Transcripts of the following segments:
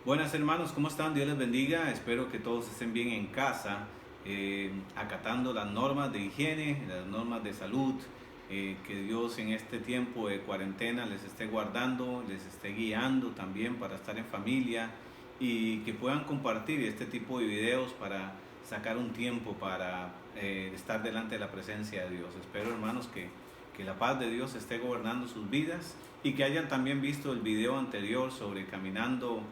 Buenas hermanos, ¿cómo están? Dios les bendiga. Espero que todos estén bien en casa, acatando las normas de higiene, las normas de salud. Que Dios en este tiempo de cuarentena les esté guardando, les esté guiando también para estar en familia y que puedan compartir este tipo de videos para sacar un tiempo para estar delante de la presencia de Dios. Espero hermanos que la paz de Dios esté gobernando sus vidas y que hayan también visto el video anterior sobre caminando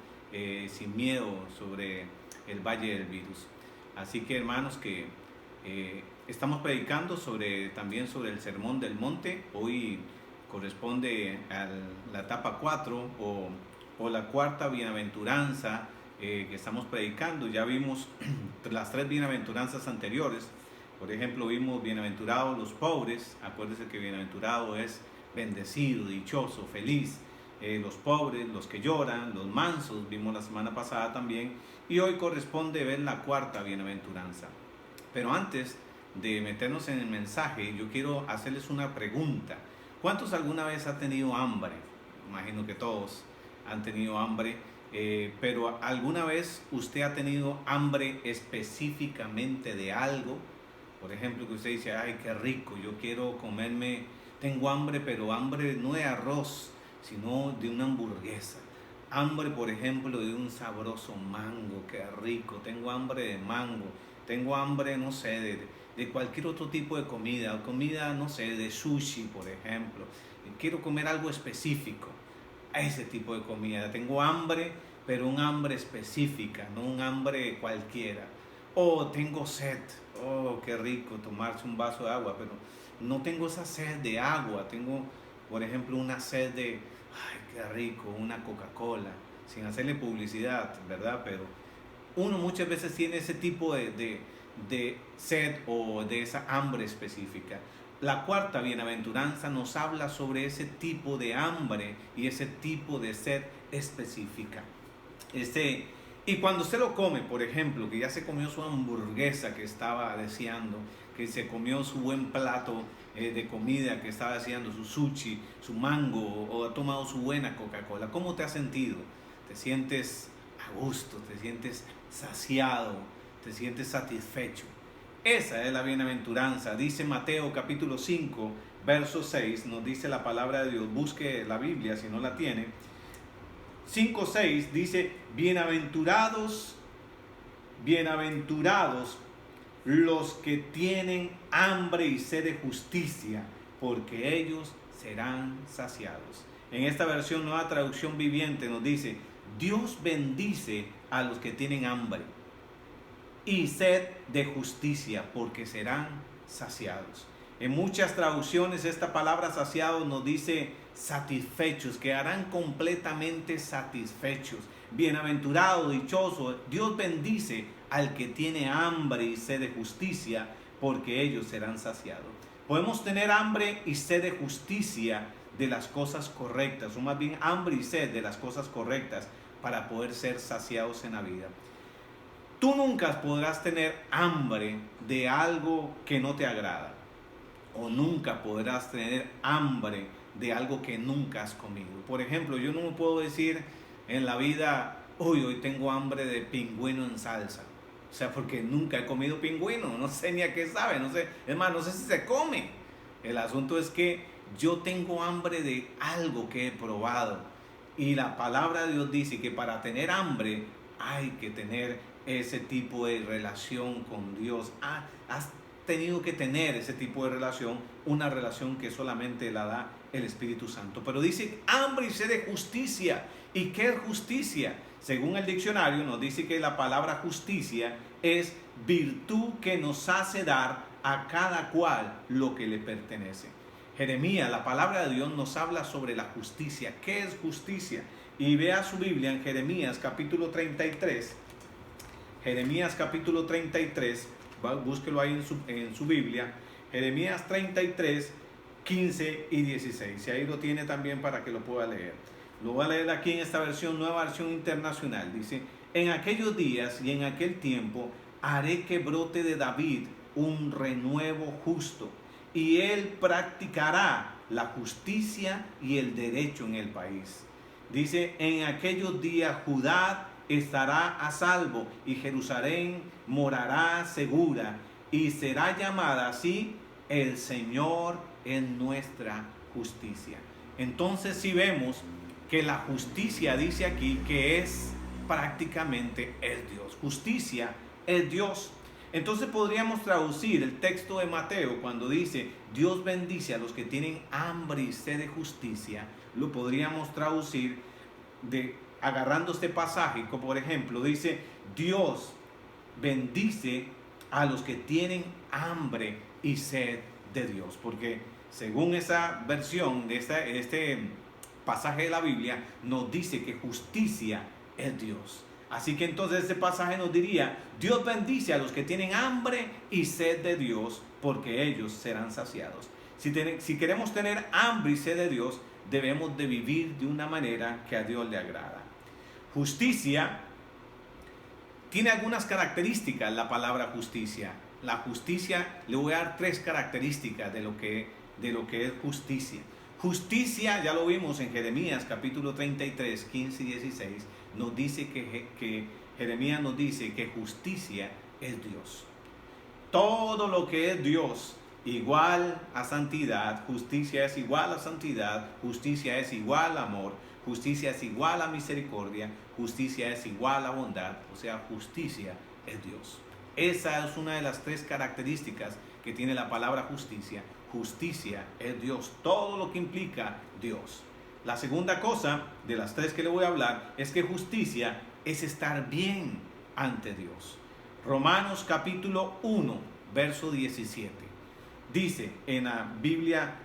sin miedo sobre el valle del virus. Así que hermanos, que estamos predicando también sobre el sermón del monte. Hoy corresponde a la etapa 4 o la cuarta bienaventuranza que estamos predicando. Ya vimos las 3 bienaventuranzas anteriores. Por ejemplo, vimos bienaventurados los pobres. Acuérdense que bienaventurado es bendecido, dichoso, feliz. Los pobres, los que lloran, los mansos, vimos la semana pasada también, y hoy corresponde ver la cuarta bienaventuranza. Pero antes de meternos en el mensaje, yo quiero hacerles una pregunta. ¿Cuántos alguna vez han tenido hambre? Imagino que todos han tenido hambre, pero ¿alguna vez usted ha tenido hambre específicamente de algo? Por ejemplo, que usted dice, ay, qué rico, yo quiero comerme, tengo hambre, pero hambre no de arroz, sino de una hamburguesa. Hambre, por ejemplo, de un sabroso mango, qué rico. Tengo hambre de mango. Tengo hambre, no sé, de cualquier otro tipo de comida. Comida, no sé, de sushi, por ejemplo. Quiero comer algo específico. A ese tipo de comida. Tengo hambre, pero un hambre específica, no un hambre cualquiera. O tengo sed. Oh, qué rico tomarse un vaso de agua, pero no tengo esa sed de agua. Tengo, por ejemplo, una sed de, ay, qué rico, una Coca-Cola, sin hacerle publicidad, ¿verdad? Pero uno muchas veces tiene ese tipo de sed o de esa hambre específica. La cuarta bienaventuranza nos habla sobre ese tipo de hambre y ese tipo de sed específica. Y cuando usted lo come, por ejemplo, que ya se comió su hamburguesa que estaba deseando, que se comió su buen plato de comida que estaba deseando, su sushi, su mango, o ha tomado su buena Coca-Cola, ¿cómo te has sentido? ¿Te sientes a gusto? ¿Te sientes saciado? ¿Te sientes satisfecho? Esa es la bienaventuranza. Dice Mateo capítulo 5, verso 6, nos dice la palabra de Dios. Busque la Biblia si no la tiene. 5:6 dice, bienaventurados los que tienen hambre y sed de justicia, porque ellos serán saciados. En esta versión Nueva Traducción Viviente nos dice, Dios bendice a los que tienen hambre y sed de justicia, porque serán saciados. En muchas traducciones esta palabra saciados nos dice satisfechos, quedarán completamente satisfechos. Bienaventurado, dichoso, Dios bendice al que tiene hambre y sed de justicia, porque ellos serán saciados. Podemos tener hambre y sed de justicia de las cosas correctas, o más bien hambre y sed de las cosas correctas para poder ser saciados en la vida. Tú nunca podrás tener hambre de algo que no te agrada, o nunca podrás tener hambre de algo que nunca has comido. Por ejemplo, yo no me puedo decir en la vida, hoy tengo hambre de pingüino en salsa. O sea, porque nunca he comido pingüino, no sé ni a qué sabe, no sé, es más, no sé si se come. El asunto es que yo tengo hambre de algo que he probado. Y la palabra de Dios dice que para tener hambre hay que tener ese tipo de relación con Dios. Has tenido que tener ese tipo de relación, una relación que solamente la da el Espíritu Santo. Pero dice hambre y sed de justicia. ¿Y qué es justicia? Según el diccionario nos dice que la palabra justicia es virtud que nos hace dar a cada cual lo que le pertenece. Jeremías, la palabra de Dios nos habla sobre la justicia. ¿Qué es justicia? Y vea su Biblia en Jeremías capítulo 33. Jeremías capítulo 33, búsquelo ahí en su Biblia. Jeremías 33, 15 y 16. Y ahí lo tiene también para que lo pueda leer. Lo voy a leer aquí en esta versión, nueva versión internacional. Dice, en aquellos días y en aquel tiempo haré que brote de David un renuevo justo, y él practicará la justicia y el derecho en el país. Dice, en aquellos días Judá estará a salvo, y Jerusalén morará segura, y será llamada así: el Señor es nuestra justicia. Entonces, si vemos que la justicia dice aquí que es prácticamente es Dios. Justicia es Dios. Entonces podríamos traducir el texto de Mateo cuando dice: Dios bendice a los que tienen hambre y sed de justicia. Lo podríamos traducir agarrando este pasaje, como por ejemplo dice: Dios bendice a los que tienen hambre y sed de Dios. Porque según esa versión de este pasaje de la Biblia, nos dice que justicia es Dios. Así que entonces este pasaje nos diría: Dios bendice a los que tienen hambre y sed de Dios, porque ellos serán saciados. Si queremos tener hambre y sed de Dios, debemos de vivir de una manera que a Dios le agrada. Justicia tiene algunas características, la palabra justicia. La justicia, le voy a dar 3 características de lo que es justicia. Justicia, ya lo vimos en Jeremías capítulo 33, 15 y 16, nos dice que Jeremías nos dice que justicia es Dios. Todo lo que es Dios igual a santidad, justicia es igual a santidad, justicia es igual a amor, justicia es igual a misericordia, justicia es igual a bondad, o sea, justicia es Dios. Esa es una de las 3 características que tiene la palabra justicia. Justicia es Dios, todo lo que implica Dios. La segunda cosa de las 3 que le voy a hablar es que justicia es estar bien ante Dios. Romanos capítulo 1, verso 17. Dice en la Biblia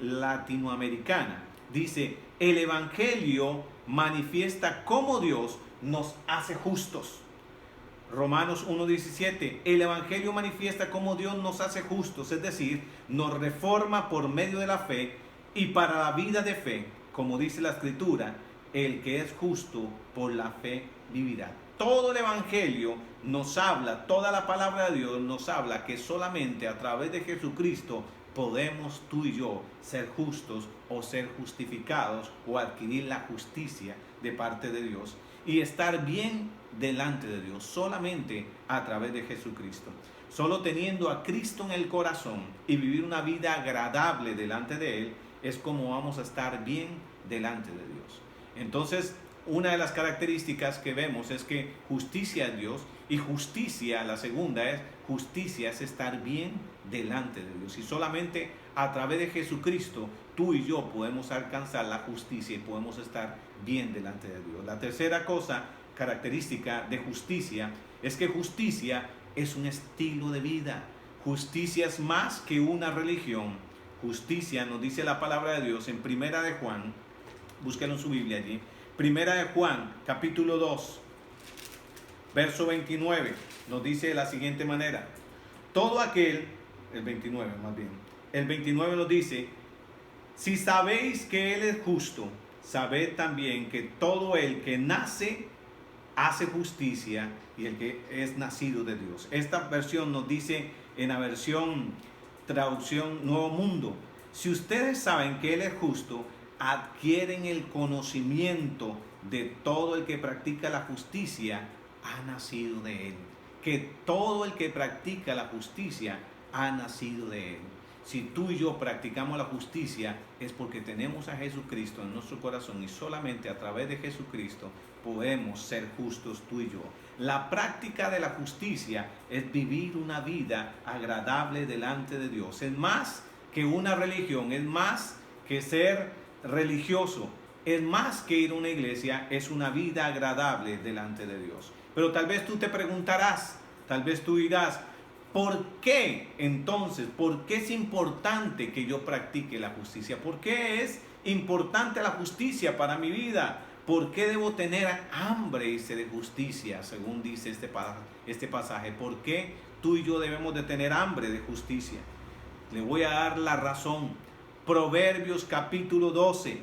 latinoamericana, dice: el Evangelio manifiesta cómo Dios nos hace justos. Romanos 1:17, el Evangelio manifiesta cómo Dios nos hace justos, es decir, nos reforma por medio de la fe, y para la vida de fe, como dice la Escritura, el que es justo por la fe vivirá. Todo el Evangelio nos habla, toda la palabra de Dios nos habla que solamente a través de Jesucristo podemos tú y yo ser justos o ser justificados o adquirir la justicia de parte de Dios y estar bien delante de Dios solamente a través de Jesucristo. Solo teniendo a Cristo en el corazón y vivir una vida agradable delante de Él es como vamos a estar bien delante de Dios. Entonces, una de las características que vemos es que justicia es Dios, y justicia, la segunda es justicia, es estar bien delante de Dios. Y solamente a través de Jesucristo tú y yo podemos alcanzar la justicia y podemos estar bien delante de Dios. La tercera característica de justicia es que justicia es un estilo de vida. Justicia es más que una religión. Justicia nos dice la palabra de Dios en Primera de Juan, búsquenlo en su Biblia allí, Primera de Juan, capítulo 2, verso 29, nos dice de la siguiente manera: todo aquel, el 29 más bien, el 29 nos dice: si sabéis que Él es justo, sabed también que todo el que nace hace justicia, y el que es nacido de Dios. Esta versión nos dice en la versión traducción Nuevo Mundo: si ustedes saben que Él es justo, adquieren el conocimiento de todo el que practica la justicia, ha nacido de Él. Que todo el que practica la justicia ha nacido de Él. Si tú y yo practicamos la justicia es porque tenemos a Jesucristo en nuestro corazón, y solamente a través de Jesucristo podemos ser justos tú y yo. La práctica de la justicia es vivir una vida agradable delante de Dios. Es más que una religión, es más que ser religioso, es más que ir a una iglesia, es una vida agradable delante de Dios. Pero tal vez tú te preguntarás, tal vez tú dirás: ¿por qué entonces? ¿Por qué es importante que yo practique la justicia? ¿Por qué es importante la justicia para mi vida? ¿Por qué debo tener hambre y sed de justicia, según dice este pasaje? ¿Por qué tú y yo debemos de tener hambre de justicia? Le voy a dar la razón. Proverbios capítulo 12,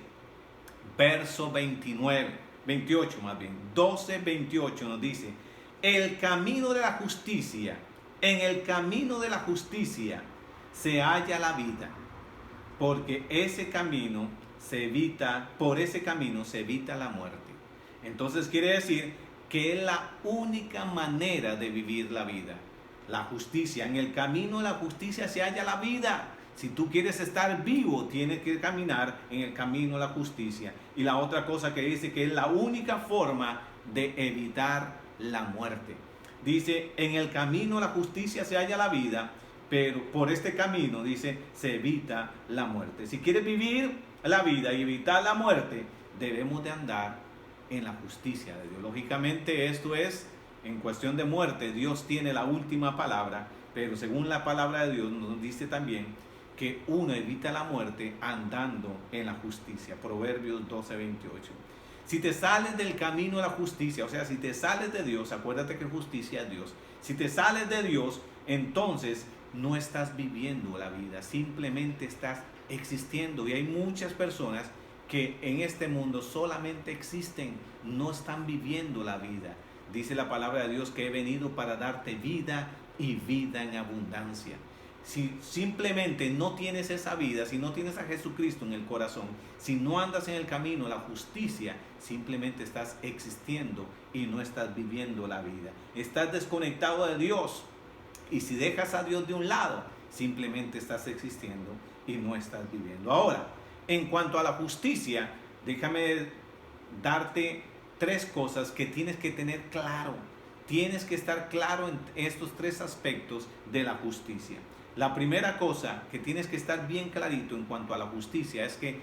verso 28 más bien, 12, 28 nos dice: el camino de la justicia, en el camino de la justicia se halla la vida, porque por ese camino se evita la muerte. Entonces quiere decir que es la única manera de vivir la vida. La justicia, en el camino de la justicia se halla la vida. Si tú quieres estar vivo, tienes que caminar en el camino de la justicia. Y la otra cosa que dice que es la única forma de evitar la muerte. Dice, en el camino de la justicia se halla la vida, pero por este camino, dice, se evita la muerte. Si quieres vivir la vida y evitar la muerte, debemos de andar en la justicia de Dios. Lógicamente esto es, en cuestión de muerte, Dios tiene la última palabra, pero según la palabra de Dios nos dice también que uno evita la muerte andando en la justicia. Proverbios 12:28. Si te sales del camino de la justicia, o sea, si te sales de Dios, acuérdate que justicia es Dios. Si te sales de Dios, entonces no estás viviendo la vida, simplemente estás existiendo. Y hay muchas personas que en este mundo solamente existen, no están viviendo la vida. Dice la palabra de Dios que he venido para darte vida y vida en abundancia. Si simplemente no tienes esa vida, si no tienes a Jesucristo en el corazón, si no andas en el camino, la justicia, simplemente estás existiendo y no estás viviendo la vida. Estás desconectado de Dios. Y si dejas a Dios de un lado, simplemente estás existiendo y no estás viviendo. Ahora, en cuanto a la justicia, déjame darte 3 cosas que tienes que tener claro. Tienes que estar claro en estos 3 aspectos de la justicia. La primera cosa que tienes que estar bien clarito en cuanto a la justicia es que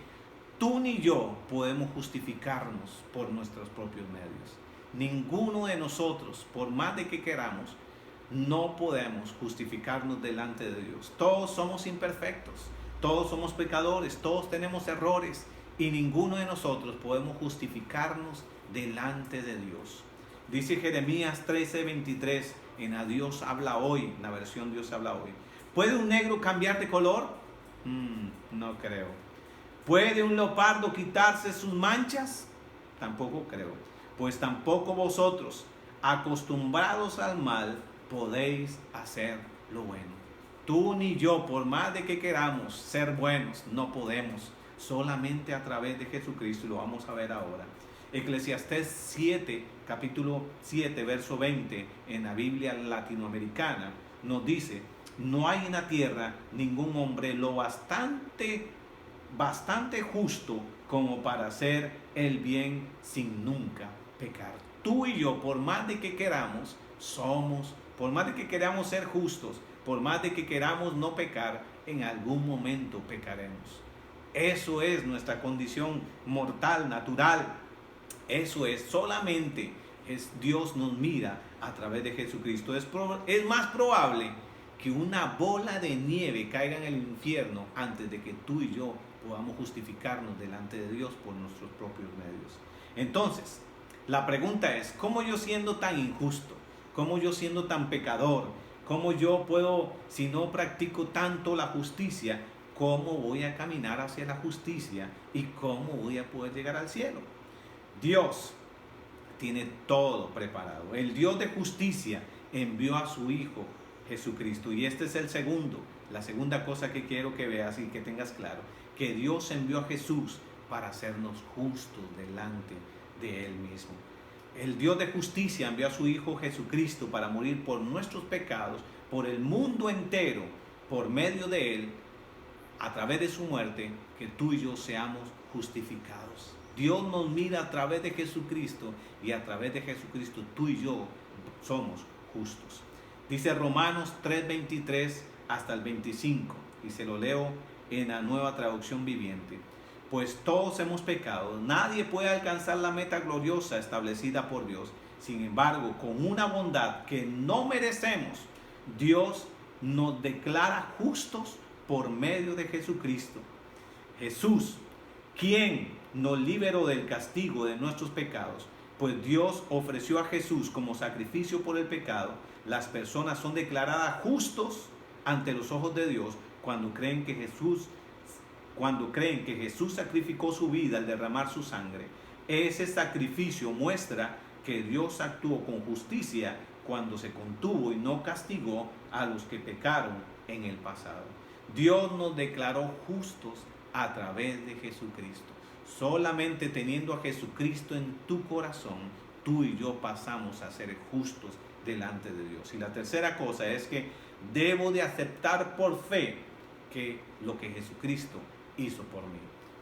tú ni yo podemos justificarnos por nuestros propios medios. Ninguno de nosotros, por más de que queramos, no podemos justificarnos delante de Dios. Todos somos imperfectos, todos somos pecadores, todos tenemos errores y ninguno de nosotros podemos justificarnos delante de Dios. Dice Jeremías 13:23 en A Dios habla hoy, en la versión Dios habla hoy. ¿Puede un negro cambiar de color? No creo. ¿Puede un leopardo quitarse sus manchas? Tampoco creo. Pues tampoco vosotros, acostumbrados al mal, podéis hacer lo bueno. Tú ni yo, por más de que queramos ser buenos, no podemos. Solamente a través de Jesucristo, lo vamos a ver ahora. Eclesiastés 7, capítulo 7, verso 20, en la Biblia latinoamericana, nos dice: no hay en la tierra ningún hombre lo bastante justo como para hacer el bien sin nunca pecar. Tú y yo, por más de que queramos, por más de que queramos ser justos, por más de que queramos no pecar, en algún momento pecaremos. Eso es nuestra condición mortal, natural. Eso es, solamente Dios nos mira a través de Jesucristo. Es más probable que una bola de nieve caiga en el infierno antes de que tú y yo podamos justificarnos delante de Dios por nuestros propios medios. Entonces, la pregunta es, ¿cómo yo siendo tan injusto? ¿Cómo yo siendo tan pecador? ¿Cómo yo puedo, si no practico tanto la justicia, cómo voy a caminar hacia la justicia y cómo voy a poder llegar al cielo? Dios tiene todo preparado. El Dios de justicia envió a su Hijo Jesucristo. Y este es la segunda cosa que quiero que veas y que tengas claro, que Dios envió a Jesús para hacernos justos delante de Él mismo. El Dios de justicia envió a su Hijo Jesucristo para morir por nuestros pecados, por el mundo entero, por medio de Él, a través de su muerte, que tú y yo seamos justificados. Dios nos mira a través de Jesucristo y a través de Jesucristo tú y yo somos justos. Dice Romanos 3:23 hasta el 25 y se lo leo en la Nueva Traducción Viviente. Pues todos hemos pecado, nadie puede alcanzar la meta gloriosa establecida por Dios. Sin embargo, con una bondad que no merecemos, Dios nos declara justos por medio de Jesucristo. Jesús, quien nos liberó del castigo de nuestros pecados, pues Dios ofreció a Jesús como sacrificio por el pecado. Las personas son declaradas justos ante los ojos de Dios cuando creen que Jesús sacrificó su vida al derramar su sangre. Ese sacrificio muestra que Dios actuó con justicia cuando se contuvo y no castigó a los que pecaron en el pasado. Dios nos declaró justos a través de Jesucristo. Solamente teniendo a Jesucristo en tu corazón, tú y yo pasamos a ser justos delante de Dios. Y la tercera cosa es que debo de aceptar por fe que lo que Jesucristo hizo por mí.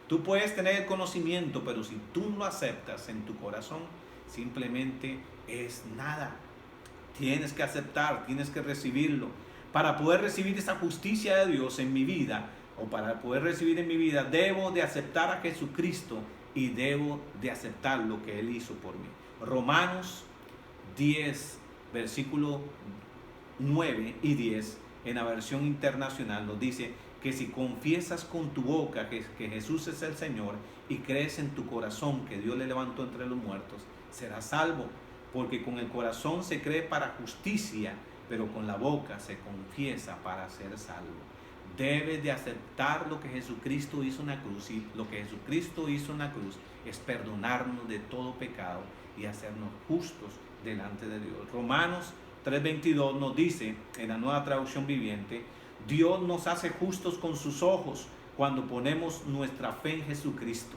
Tú puedes tener el conocimiento, pero si tú no lo aceptas en tu corazón, simplemente es nada. Tienes que aceptar, tienes que recibirlo. Para poder recibir esa justicia de Dios en mi vida, o para poder recibir en mi vida, debo de aceptar a Jesucristo y debo de aceptar lo que Él hizo por mí. Romanos 10, versículo 9 y 10, en la versión internacional, nos dice que si confiesas con tu boca que Jesús es el Señor y crees en tu corazón que Dios le levantó entre los muertos, serás salvo. Porque con el corazón se cree para justicia, pero con la boca se confiesa para ser salvo. Debes de aceptar lo que Jesucristo hizo en la cruz, y lo que Jesucristo hizo en la cruz es perdonarnos de todo pecado y hacernos justos delante de Dios. Romanos 3:22 nos dice, en la Nueva Traducción Viviente, Dios nos hace justos con sus ojos cuando ponemos nuestra fe en Jesucristo.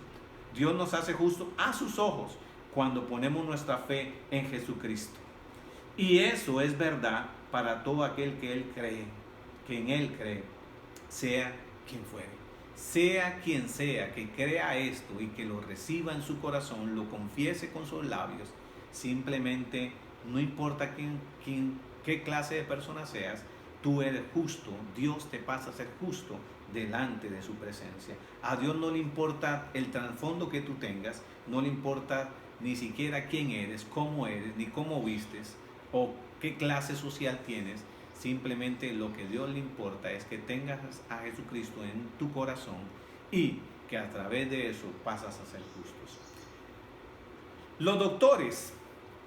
Dios nos hace justos a sus ojos cuando ponemos nuestra fe en Jesucristo. Y eso es verdad para todo aquel que Él cree, que en Él cree, sea quien fuere. Sea quien sea que crea esto y que lo reciba en su corazón, lo confiese con sus labios, simplemente no importa qué clase de persona seas, tú eres justo, Dios te pasa a ser justo delante de su presencia. A Dios no le importa el trasfondo que tú tengas, no le importa ni siquiera quién eres, ni cómo vistes o qué clase social tienes. Simplemente lo que a Dios le importa es que tengas a Jesucristo en tu corazón y que a través de eso pasas a ser justos. Los doctores,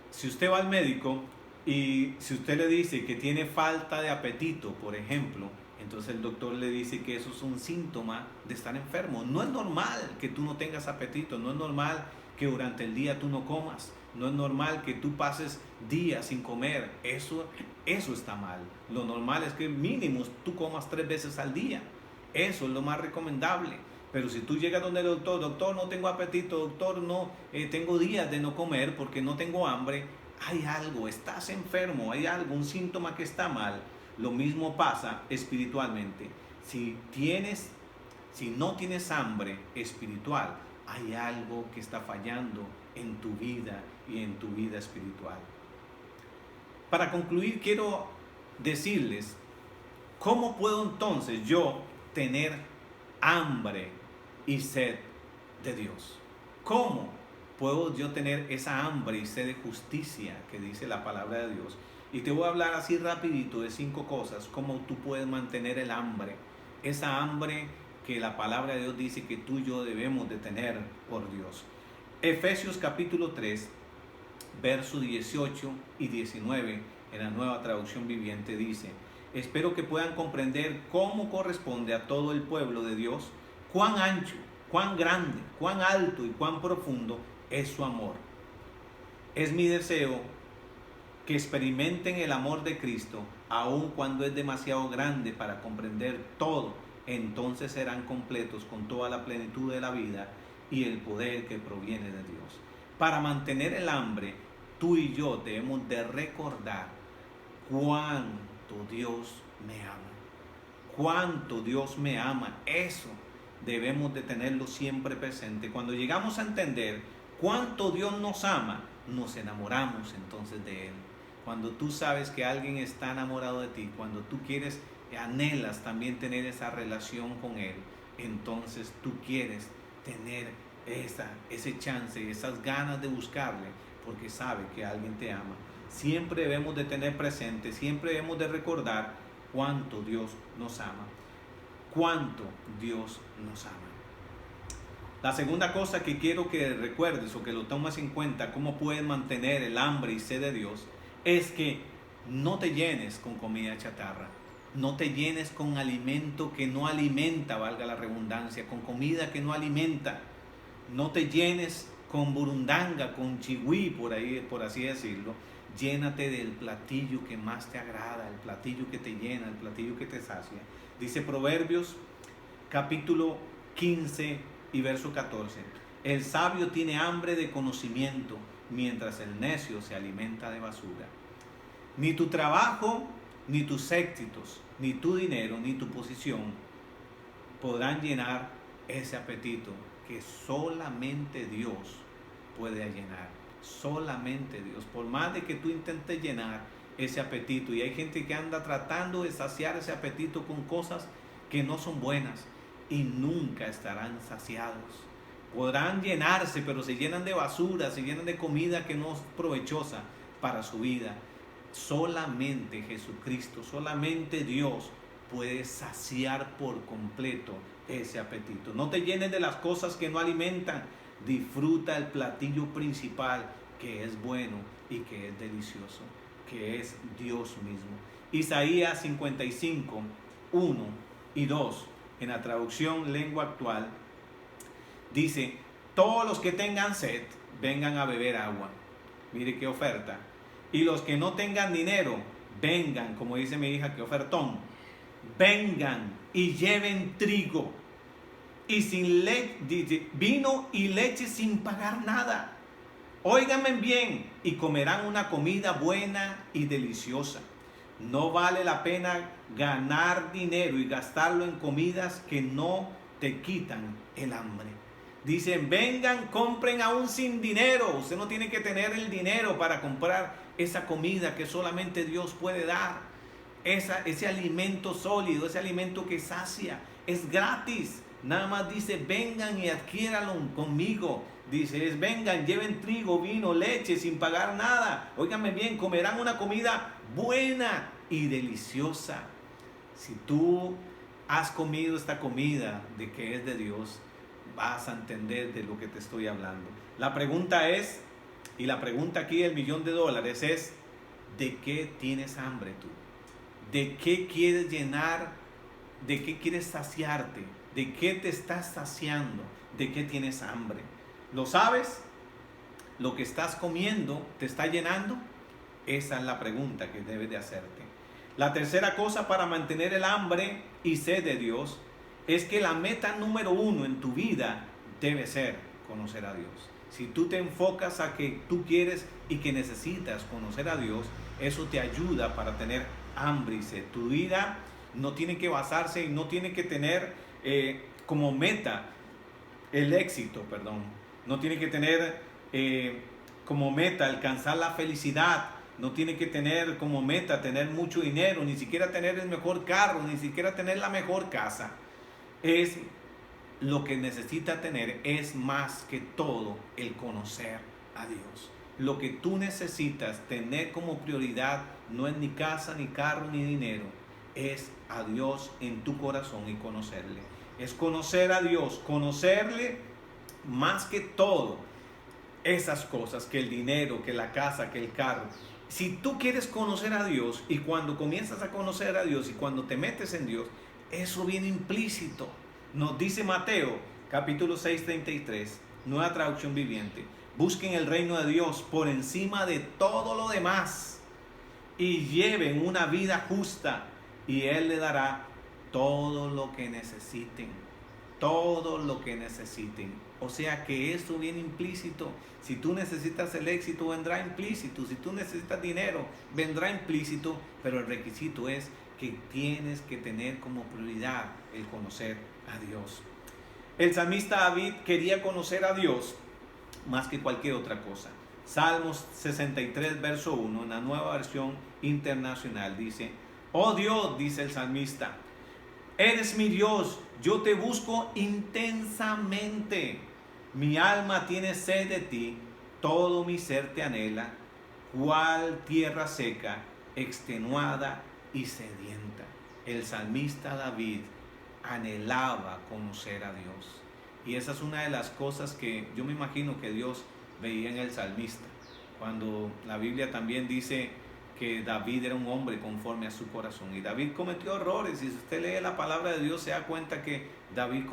si usted va al médico y si usted le dice que tiene falta de apetito, por ejemplo, entonces el doctor le dice que eso es un síntoma de estar enfermo. No es normal que tú no tengas apetito, no es normal que durante el día tú no comas, no es normal que tú pases días sin comer, eso está mal. Lo normal es que mínimo tú comas 3 veces al día, eso es lo más recomendable. Pero si tú llegas donde el doctor, doctor, no tengo apetito, doctor, no, tengo días de no comer porque no tengo hambre, hay algo, estás enfermo, hay algo, un síntoma que está mal. Lo mismo pasa espiritualmente. Si no tienes hambre espiritual, hay algo que está fallando en tu vida y en tu vida espiritual. Para concluir, quiero decirles cómo puedo entonces yo tener hambre y sed de Dios. ¿Cómo puedo yo tener esa hambre y sed de justicia que dice la palabra de Dios? Y te voy a hablar así rapidito de 5 cosas, cómo tú puedes mantener el hambre, esa hambre que la palabra de Dios dice que tú y yo debemos de tener por Dios. Efesios capítulo 3, versos 18 y 19 en la Nueva Traducción Viviente dice: espero que puedan comprender cómo corresponde a todo el pueblo de Dios, cuán ancho, cuán grande, cuán alto y cuán profundo es su amor. Es mi deseo que experimenten el amor de Cristo, aun cuando es demasiado grande para comprender todo. Entonces serán completos con toda la plenitud de la vida y el poder que proviene de Dios. Para mantener el hambre, tú y yo debemos de recordar cuánto Dios me ama. Cuánto Dios me ama. Eso debemos de tenerlo siempre presente. Cuando llegamos a entender cuánto Dios nos ama, nos enamoramos entonces de Él. Cuando tú sabes que alguien está enamorado de ti, cuando tú anhelas también tener esa relación con Él, entonces tú quieres tener ese chance, esas ganas de buscarle, porque sabe que alguien te ama. Siempre debemos de tener presente, siempre debemos de recordar cuánto Dios nos ama. Cuánto Dios nos ama. La segunda cosa que quiero que recuerdes o que lo tomes en cuenta, cómo puedes mantener el hambre y sed de Dios, es que no te llenes con comida chatarra. No te llenes con alimento que no alimenta, valga la redundancia, con comida que no alimenta. No te llenes con burundanga, con chigüí, por así decirlo. Llénate del platillo que más te agrada, el platillo que te llena, el platillo que te sacia. Dice Proverbios capítulo 15 y verso 14. El sabio tiene hambre de conocimiento, mientras el necio se alimenta de basura. Ni tu trabajo, ni tus éxitos, ni tu dinero, ni tu posición podrán llenar ese apetito que solamente Dios puede llenar. Solamente Dios. Por más de que tú intentes llenar ese apetito, y hay gente que anda tratando de saciar ese apetito con cosas que no son buenas y nunca estarán saciados. Podrán llenarse, pero se llenan de basura, se llenan de comida que no es provechosa para su vida. Solamente Jesucristo, solamente Dios puede saciar por completo ese apetito. No te llenes de las cosas que no alimentan. Disfruta el platillo principal, que es bueno y que es delicioso, que es Dios mismo. Isaías 55, 1 y 2, en la traducción lengua actual, dice: todos los que tengan sed, vengan a beber agua. Mire qué oferta. Y los que no tengan dinero, vengan, como dice mi hija, qué ofertón. Vengan y lleven trigo y vino y leche sin pagar nada. Óiganme bien, y comerán una comida buena y deliciosa. No vale la pena ganar dinero y gastarlo en comidas que no te quitan el hambre. Dicen: vengan, compren aún sin dinero. Usted no tiene que tener el dinero para comprar esa comida que solamente Dios puede dar. Ese alimento sólido, ese alimento que sacia, es gratis. Nada más dice: vengan y adquiéranlo conmigo. Dice: vengan, lleven trigo, vino, leche sin pagar nada. Óiganme bien, comerán una comida buena y deliciosa. Si tú has comido esta comida de que es de Dios, vas a entender de lo que te estoy hablando. La pregunta es, y la pregunta aquí del $1.000.000 es: ¿de qué tienes hambre tú? ¿De qué quieres llenar? ¿De qué quieres saciarte? ¿De qué te estás saciando? ¿De qué tienes hambre? ¿Lo sabes? ¿Lo que estás comiendo te está llenando? Esa es la pregunta que debes de hacerte. La tercera cosa para mantener el hambre y sed de Dios es que la meta número 1 en tu vida debe ser conocer a Dios. Si tú te enfocas a que tú quieres y que necesitas conocer a Dios, eso te ayuda para tener hambre y sed. Tu vida no tiene que basarse y no tiene que tener como meta el éxito, no tiene que tener como meta alcanzar la felicidad, no tiene que tener como meta tener mucho dinero, ni siquiera tener el mejor carro, ni siquiera tener la mejor casa. Es lo que necesita tener, es más que todo el conocer a Dios. Lo que tú necesitas tener como prioridad no es ni casa, ni carro, ni dinero, es a Dios en tu corazón y conocerle. Es conocer a Dios, conocerle más que todo esas cosas, que el dinero, que la casa, que el carro. Si tú quieres conocer a Dios, y cuando comienzas a conocer a Dios y cuando te metes en Dios, eso viene implícito. Nos dice Mateo capítulo 6:33, nueva traducción viviente: busquen el reino de Dios por encima de todo lo demás y lleven una vida justa, y Él le dará todo lo que necesiten. Todo lo que necesiten. O sea que eso viene implícito. Si tú necesitas el éxito, vendrá implícito. Si tú necesitas dinero, vendrá implícito. Pero el requisito es que tienes que tener como prioridad el conocer a Dios. El salmista David quería conocer a Dios más que cualquier otra cosa. Salmos 63, verso 1, en la nueva versión internacional, dice: oh Dios, dice el salmista, eres mi Dios, yo te busco intensamente. Mi alma tiene sed de ti, todo mi ser te anhela, cual tierra seca, extenuada y sedienta. El salmista David anhelaba conocer a Dios. Y esa es una de las cosas que yo me imagino que Dios veía en el salmista. Cuando la Biblia también dice que David era un hombre conforme a su corazón. Y David cometió errores. Y si usted lee la palabra de Dios, se da cuenta que David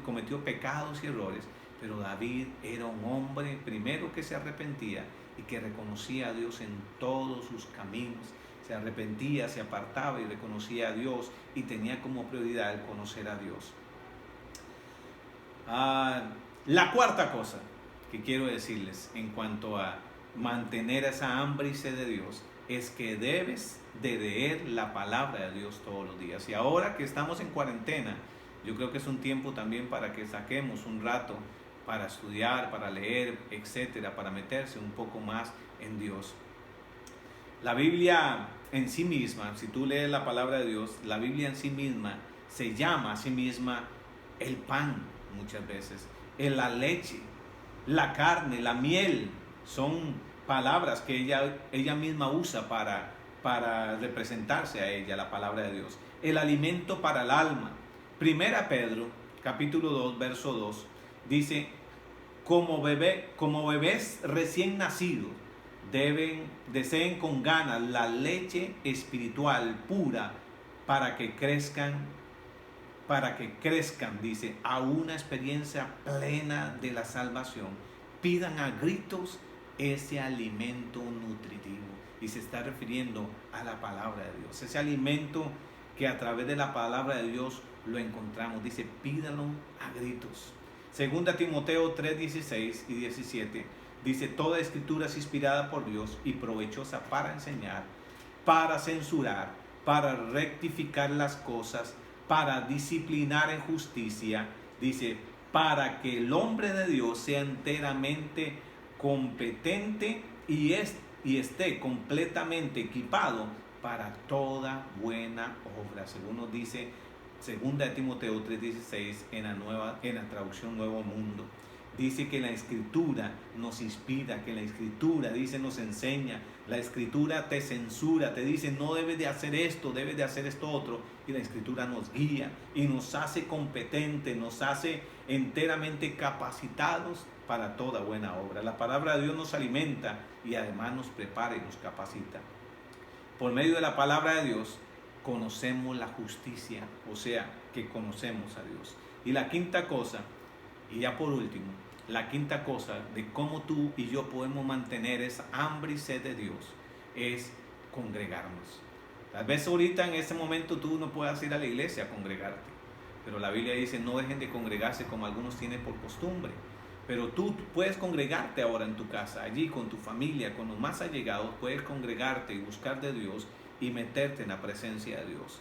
cometió pecados y errores. Pero David era un hombre primero que se arrepentía y que reconocía a Dios en todos sus caminos. Se arrepentía, se apartaba y reconocía a Dios, y tenía como prioridad el conocer a Dios. La cuarta cosa que quiero decirles en cuanto a mantener esa hambre y sed de Dios es que debes de leer la palabra de Dios todos los días. Y ahora que estamos en cuarentena, yo creo que es un tiempo también para que saquemos un rato para estudiar, para leer, etcétera, para meterse un poco más en Dios. La Biblia en sí misma, si tú lees la palabra de Dios, la Biblia en sí misma se llama a sí misma el pan muchas veces, la leche, la carne, la miel, son palabras que ella misma usa para representarse a ella, la palabra de Dios. El alimento para el alma. Primera Pedro, capítulo 2, verso 2, dice, como bebés recién nacidos, deseen con ganas la leche espiritual pura para que crezcan, dice, a una experiencia plena de la salvación. Pidan a gritos ese alimento nutritivo. Y se está refiriendo a la palabra de Dios. Ese alimento que a través de la palabra de Dios lo encontramos. Dice, pídanlo a gritos. Segunda Timoteo 3, 16 y 17. Dice, toda escritura es inspirada por Dios y provechosa para enseñar, para censurar, para rectificar las cosas, para disciplinar en justicia. Dice, para que el hombre de Dios sea enteramente competente y esté completamente equipado para toda buena obra. Según nos dice 2 Timoteo 3:16 en la traducción Nuevo Mundo. Dice que la Escritura nos inspira, que la Escritura, dice, nos enseña. La Escritura te censura, te dice, no debes de hacer esto, debes de hacer esto otro. Y la Escritura nos guía y nos hace competentes, nos hace enteramente capacitados para toda buena obra. La palabra de Dios nos alimenta y además nos prepara y nos capacita. Por medio de la palabra de Dios conocemos la justicia, o sea, que conocemos a Dios. Y la quinta cosa, y ya por último, la quinta cosa de cómo tú y yo podemos mantener esa hambre y sed de Dios es congregarnos. Tal vez ahorita en este momento tú no puedas ir a la iglesia a congregarte, pero la Biblia dice no dejen de congregarse como algunos tienen por costumbre. Pero tú puedes congregarte ahora en tu casa, allí con tu familia, con los más allegados, puedes congregarte y buscar de Dios y meterte en la presencia de Dios.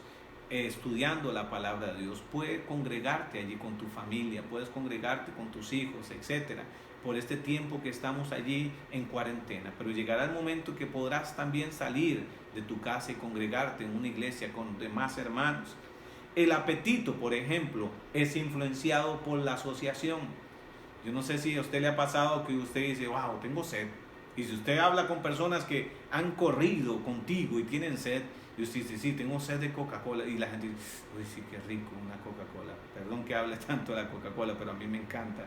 Estudiando la palabra de Dios, puedes congregarte allí con tu familia, puedes congregarte con tus hijos, etcétera, por este tiempo que estamos allí en cuarentena. Pero llegará el momento que podrás también salir de tu casa y congregarte en una iglesia con demás hermanos. El apetito, por ejemplo, es influenciado por la asociación. Yo no sé si a usted le ha pasado que usted dice, wow, tengo sed. Y si usted habla con personas que han corrido contigo y tienen sed, y usted dice, sí, tengo sed de Coca-Cola. Y la gente dice, uy, sí, qué rico una Coca-Cola. Perdón que hable tanto de la Coca-Cola, pero a mí me encanta.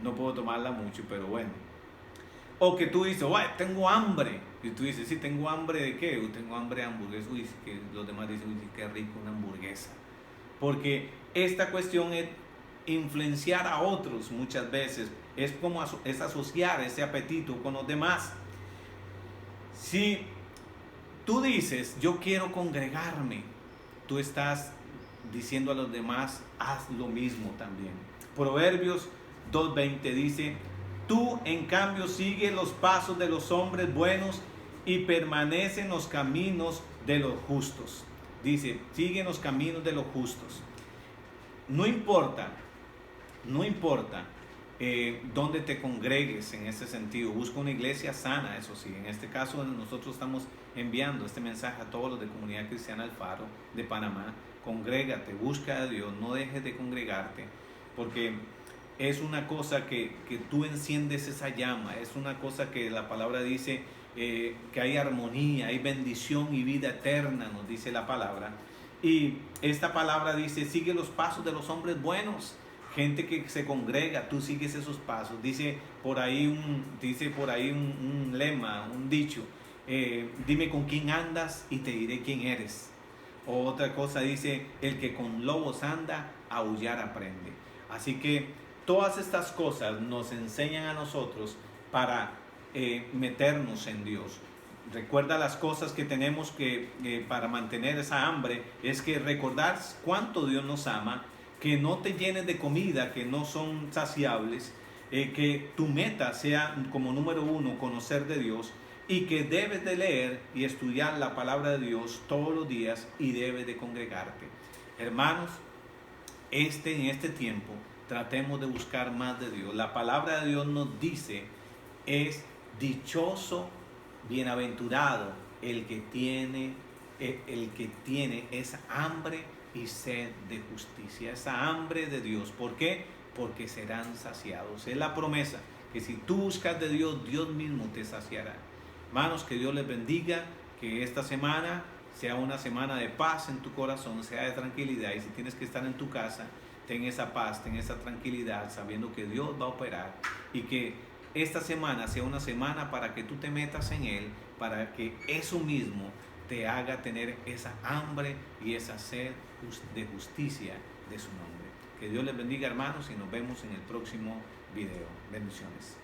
No puedo tomarla mucho, pero bueno. O que tú dices, uy, tengo hambre. Y tú dices, sí, tengo hambre de qué? Tengo hambre de hamburguesa. Uy, que los demás dicen, uy, qué rico una hamburguesa. Porque esta cuestión es influenciar a otros muchas veces. Es como es asociar ese apetito con los demás. Si tú dices, yo quiero congregarme, tú estás diciendo a los demás, haz lo mismo también. Proverbios 2:20 dice, tú en cambio sigue los pasos de los hombres buenos y permanece en los caminos de los justos. Dice, sigue en los caminos de los justos. No importa dónde te congregues en ese sentido, busca una iglesia sana, eso sí. En este caso nosotros estamos enviando este mensaje a todos los de Comunidad Cristiana El Faro de Panamá. Congrégate, busca a Dios, no dejes de congregarte, porque es una cosa que tú enciendes esa llama, es una cosa que la palabra dice que hay armonía, hay bendición y vida eterna, nos dice la palabra. Y esta palabra dice, sigue los pasos de los hombres buenos. Gente que se congrega, tú sigues esos pasos. Dice por ahí un lema, un dicho, dime con quién andas y te diré quién eres. O otra cosa dice, el que con lobos anda, aullar aprende. Así que todas estas cosas nos enseñan a nosotros para meternos en Dios. Recuerda las cosas que tenemos que para mantener esa hambre, es que recordar cuánto Dios nos ama, que no te llenes de comida que no son saciables, que tu meta sea como número uno conocer de Dios y que debes de leer y estudiar la palabra de Dios todos los días y debes de congregarte. Hermanos, en este tiempo tratemos de buscar más de Dios. La palabra de Dios nos dice, es dichoso, bienaventurado el que tiene esa hambre y sed de justicia, esa hambre de Dios. ¿Por qué? Porque serán saciados. Es la promesa que si tú buscas de Dios, Dios mismo te saciará. Hermanos, que Dios les bendiga, que esta semana sea una semana de paz en tu corazón, sea de tranquilidad. Y si tienes que estar en tu casa, ten esa paz, ten esa tranquilidad, sabiendo que Dios va a operar y que esta semana sea una semana para que tú te metas en Él, para que eso mismo te haga tener esa hambre y esa sed de justicia de su nombre. Que Dios les bendiga, hermanos, y nos vemos en el próximo video. Bendiciones.